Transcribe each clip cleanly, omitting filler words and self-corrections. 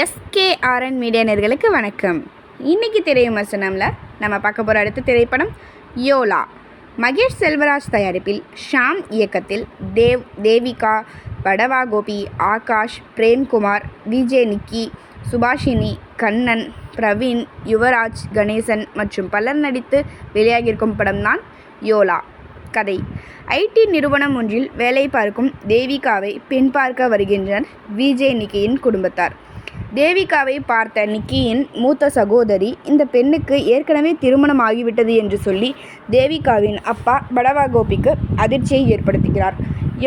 எஸ்கேஆர்என் media நேயர்களுக்கு வணக்கம். இன்னைக்கு திரை விமர்சனம்ல நம்ம பார்க்க போகிற அடுத்த திரைப்படம் யோலா. மகேஷ் செல்வராஜ் தயாரிப்பில் ஷாம் இயக்கத்தில் தேவிகா, படவா கோபி, ஆகாஷ், பிரேம்குமார், விஜய், நிக்கி, சுபாஷினி, கண்ணன், பிரவீன், யுவராஜ், கணேசன் மற்றும் பலர் நடித்து வெளியாகியிருக்கும் படம்தான் யோலா. கதை: ஐடி நிறுவனம் ஒன்றில் வேலை பார்க்கும் தேவிகாவை பெண் பார்க்க வருகின்றனர் விஜய், நிக்கியின் குடும்பத்தார். தேவிகாவை பார்த்த நிக்கியின் மூத்த சகோதரி இந்த பெண்ணுக்கு ஏற்கனவே திருமணம் ஆகிவிட்டது என்று சொல்லி தேவிகாவின் அப்பா படவா கோபிக்கு அதிர்ச்சியை ஏற்படுத்துகிறார்.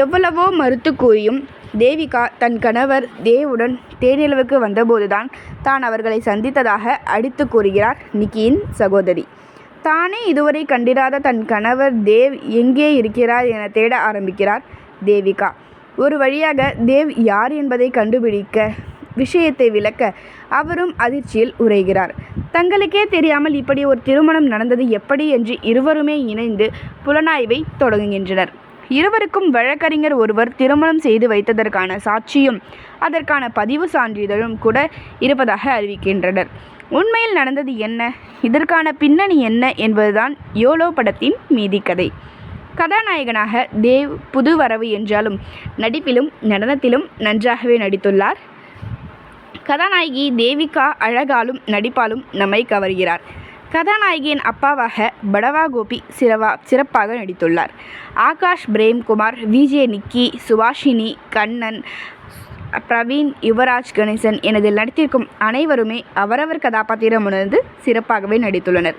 எவ்வளவோ மறுத்து கூறியும் தேவிகா தன் கணவர் தேவுடன் தேனிலவுக்கு வந்தபோதுதான் தான் அவர்களை சந்தித்ததாக அடித்து கூறுகிறார் நிக்கியின் சகோதரி. தானே இதுவரை கண்டிராத தன் கணவர் தேவ் எங்கே இருக்கிறார் என தேட ஆரம்பிக்கிறார் தேவிகா. ஒரு வழியாக தேவ் யார் என்பதை கண்டுபிடிக்க விஷயத்தை விளக்க அவரும் அதிர்ச்சியில் உறைகிறார். தங்களுக்கே தெரியாமல் இப்படி ஒரு திருமணம் நடந்தது எப்படி என்று இருவருமே இணைந்து புலனாய்வை தொடங்குகின்றனர். இருவருக்கும் வழக்கறிஞர் ஒருவர் திருமணம் செய்து வைத்ததற்கான சாட்சியும் அதற்கான பதிவு சான்றிதழும் கூட இருப்பதாக அறிவிக்கின்றனர். உண்மையில் நடந்தது என்ன, இதற்கான பின்னணி என்ன என்பதுதான் யோலோ படத்தின் மீதி கதை. கதாநாயகனாக தேவ் புது வரவு என்றாலும் நடிப்பிலும் நடனத்திலும் நன்றாகவே நடித்துள்ளார். கதாநாயகி தேவிகா அழகாலும் நடிப்பாலும் நம்மை கவர்கிறார். கதாநாயகியின் அப்பாவாக படவா கோபி சிறப்பாக நடித்துள்ளார். ஆகாஷ், பிரேம்குமார், விஜய், நிக்கி, சுபாஷினி, கண்ணன், பிரவீன், யுவராஜ், கணேசன் என நடித்திருக்கும் அனைவருமே அவரவர் கதாபாத்திரம் உணர்ந்து சிறப்பாகவே நடித்துள்ளனர்.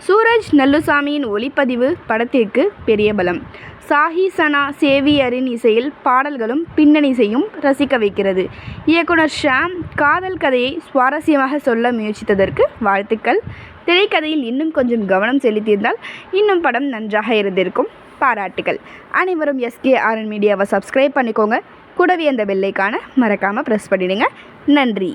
சூரஜ் நல்லுசாமியின் ஒளிப்பதிவு படத்திற்கு பெரிய பலம். சாஹி சனா சேவியரின் இசையில் பாடல்களும் பின்னணி இசையும் ரசிக்க வைக்கிறது. இயக்குனர் ஷாம் காதல் கதையை சுவாரஸ்யமாக சொல்ல முயற்சித்ததற்கு வாழ்த்துக்கள். திரைக்கதையில் இன்னும் கொஞ்சம் கவனம் செலுத்தியிருந்தால் இன்னும் படம் நன்றாக இருந்திருக்கும். பாராட்டுகள். அனைவரும் எஸ்கேஆர்என் மீடியாவை சப்ஸ்கிரைப் பண்ணிக்கோங்க. கூடவே அந்த பெல்லைக்கான மறக்காமல் ப்ரெஸ் பண்ணிடுங்க. நன்றி.